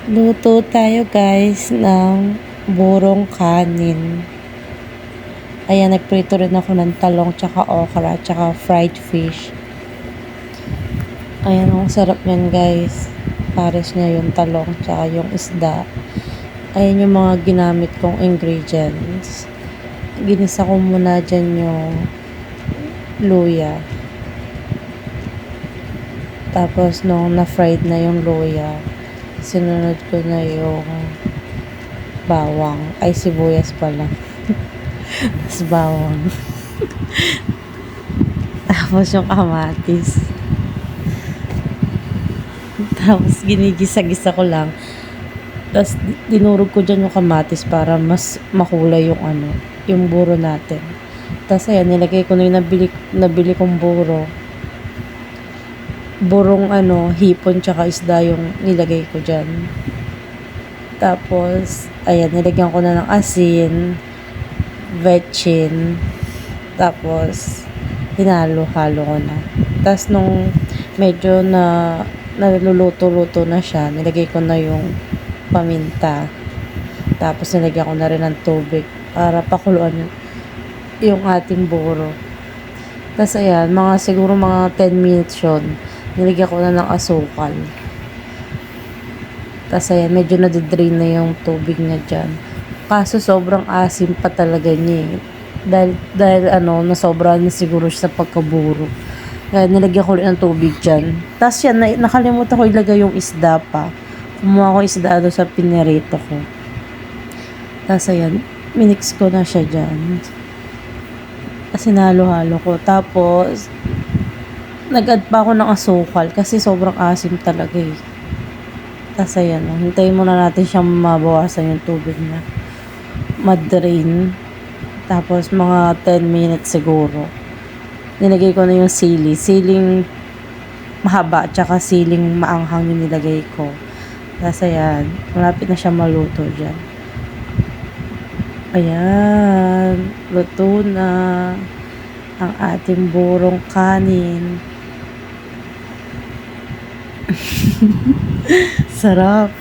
Luto tayo guys ng burong kanin. Ayan, nagprito rin ako ng talong, tsaka okra, tsaka fried fish. Ayan, ang sarap yan guys. Pares niya yung talong, tsaka yung isda. Ayan yung mga ginamit kong ingredients. Ginisa ko muna dyan yung luya. Tapos nung na-fried na yung luya, sinunod ko na yung bawang. Ay, sibuyas pala. Tapos bawang. Tapos yung kamatis. Tapos ginigisa-gisa ko lang. Tapos dinurog ko dyan yung kamatis para mas makulay yung yung buro natin. Tapos ayan, nilagay ko na yung nabili kong buro. Burong hipon tsaka isda yung nilagay ko dyan. Tapos, ayan, nilagyan ko na ng asin, vetchin, tapos, hinalo-halo ko na. Tapos, nung medyo naluluto-luto na siya, nilagay ko na yung paminta. Tapos, nilagyan ko na rin ng tubig para pakuluan yung ating buro. Tapos, ayan, siguro mga 10 minutes yun. Nilagyan ko na ng asukal. Tapos ayan, medyo nadidrain na yung tubig niya dyan. Kaso sobrang asim pa talaga niya eh. Dahil nasobra na siguro siya sa pagkaburo. Kaya nilagyan ko rin ng tubig dyan. Tapos yan, nakalimutan ko ilagay yung isda pa. Kumuha ko isda doon sa pinirito ko. Tapos ayan, minix ko na siya dyan. Kasi nalo-halo ko. Tapos, nag-add pa ako ng asukal kasi sobrang asim talaga eh. Tapos ayan, hintayin muna natin siyang mabawasan yung tubig niya. Madrain. Tapos mga 10 minutes siguro. Nilagay ko na yung sili. Siling mahaba tsaka siling maanghang yung nilagay ko. Tapos ayan, malapit na siya maluto dyan. Ayan, luto na ang ating burong kanin. Sarap.